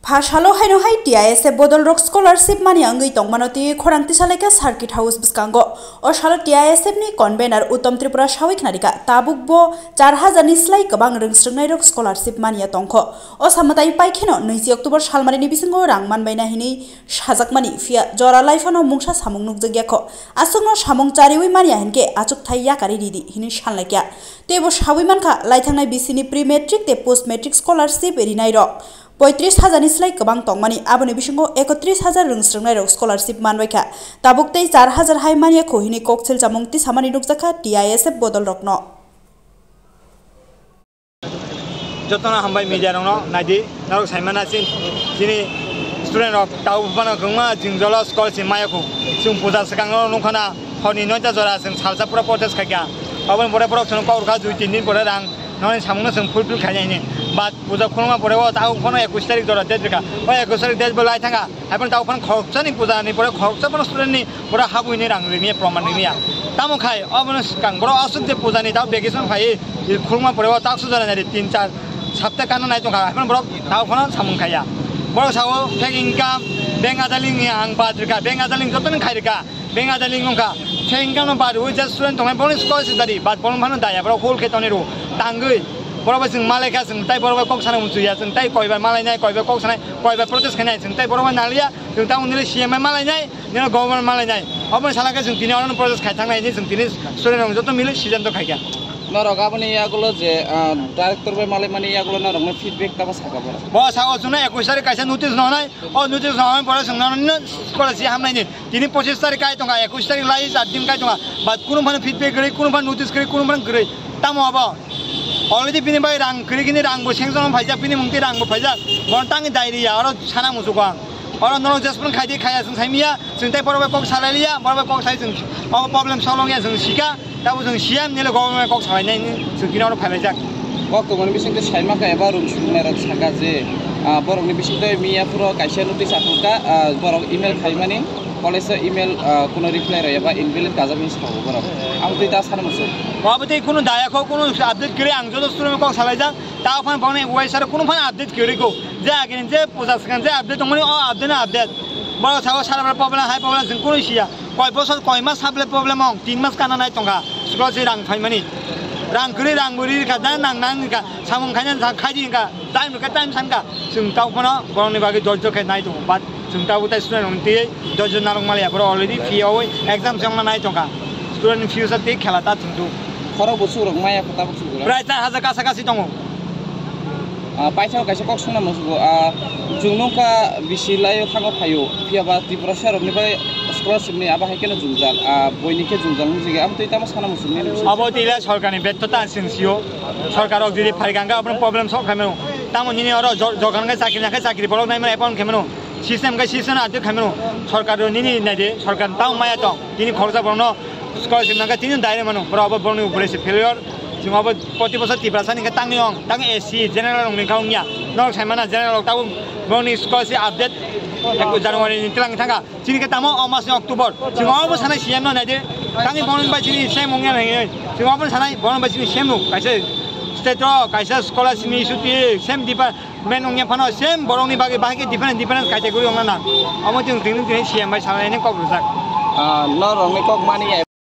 Phashalo haino hai TISF bodol rock scholarship mani angui tongmanoti khorang tisaleka circuit house biskango o shalo TISF ni convener Uttom Tripura Shawik narika tabukbo 4000 ni slai kabang rengsrungnai rock scholarship mani tongkho o samatai paikheno 20 October salmani ni bisingo rangman baina hini sajakmani fia jora laifano mungsa samung nukjagyakho asungno samung chariwi mani henke achuk thaiya kari didi hini sanlaikya tebo shawi manka laithangnai bisini pre matric te post matric scholarship erinai rok 35,000 ni slai kabang tongmani aboni bisingo 31,000 rengsrungnai rok scholarship manbaikha tabuktei 4,000 hai mani khohini kokchel jamungti samani nukjakha TISF bodol rokno jotona hambai media rokno naidi narok saimana sini student rok tau bana gungma jingjola scholarship mayakho sung puja sakango nongkhana honi noita jora sung salsa pura protest khakya abon bore borok sung kaurkha 2-3 din bore rang noni samungno sung fulfill khaini bat puja khonma pore o tau khono 21 tarik jora date ka o 21 tarik date bolai thanga apon tau phon khorcha ni puja ni pore khorcha pon student ni pura habu ni rang ni proman ni ya tamo khai abon kang bro asuk je puja ni tau vacation khai khonma pore o tak su jara ni 3-4 sabta kana nai tongka apon bro tau phon samung khaya bro sawo fake income bank adaling ni ang patrika bank adaling joton khairika bank adaling ngka fake income no baru just student tong bonus scholarship dari bat bon phano daya bro khol khetoni ru tangui boroba sing maleka sing tai boroba kok sana musuya sing tai koiba malai nai koiba kok sana koiba protest khanai sing tai boroba nalia sing ta unile CM malai nai ni government malai nai abon salaka sing tini on protest khai thangnai ni sing tini student rong joto mile season to khaikya norok aboni yagulo je director be malai mani yagulo norok me feedback ta saka bora bo sawo juna 21 tarik kaisa notice no nai o notice no pore sing non scholarship hamnai ni tini 25 tarik kai tonga 21 tarik lai 8 din kai tonga bat kuno phan feedback gari kuno phan notice gari kuno phan gari tamo abo already pini bai rang krigini rang bo sengson phaija pini mungti rang bo phaija bontangi diarrhea aro chana musukwa aro nono jaspun khaidi khaya sing saimia sing tai boroba kok salalia boroba kok sai sing o problem solong ya sing sika tabu sing siam nile government kok sai nai sing kini aro phailai jak kok to mani bising te saima ka eba room shunai rak saka je borok ni bising te miya puro kaisa notice apuka borok email khaimani college email kuno reply ra eba invalid kajami sawo borok amti ta sana musu बाबते कुनो दाया को कुनो update करे आं जो student को सालाय जा ता fun पाउने वेबसाइट कुनो फन अपडेट करे को जे आगे जे पूजा सकान जे अपडेट तमनि ओ अपडेट ना अपडेट बडा साव सारा प्रॉब्लम हाई प्रॉब्लम जों कुनो सिया कय बसर कय मास साबले प्रॉब्लम आं 3 मास काना नाय तंगा स्कुल जे रां फाइमानि रां गरि रां बुरि का दा नां नां का सामुं खायन खायदि का टाइम सानका जों ताव फन बरनि बागै दर्ज खाय नाय दं बाट जों ताव उता स्टुडेन्ट उनति दर्ज नारं मालिया बरो अलरेडी फी अ एग्जाम जों नाय तंगा स्टुडेन्ट फ्यूचर ते खेला ता जों खरो बुसु रok maya kota busu प्राय 4000 kasakasi dong paisa kaisa kok suna musu jungno ka bisilai khango phayo piaba tripura sharok ni bai scholarship ni aba haikena jungjal boinike jungjal mujige am toi tama sana musu ni abo tila sarkani bettota sinsio sarkarok jodi phaiganga apon problem solve khameno tamo ni oro joganga chakri bolok nai mane apon khameno system ga system ade khameno sarkar ni nade sarkar taw maya to tini khorja borno scholarship naga tini daire mano boroba borno upore se failure jingaba poti bosar tiprasa ni tangni ong tang AC general ong ni kaungnya nok saimana general taw borni scholarship update 1 January ni tilang thanga chini ke tamo amas October jingaba sanai siam no nade tangi borno ba chini same ongya nai jingaba sanai borno ba chini same no kaise state ro kaisa scholarship ni issue ti same department ongya phano same borong ni bagi bagi different category ongna na amo jing ting siam ba sanai ni kok rusak norok ni kok mani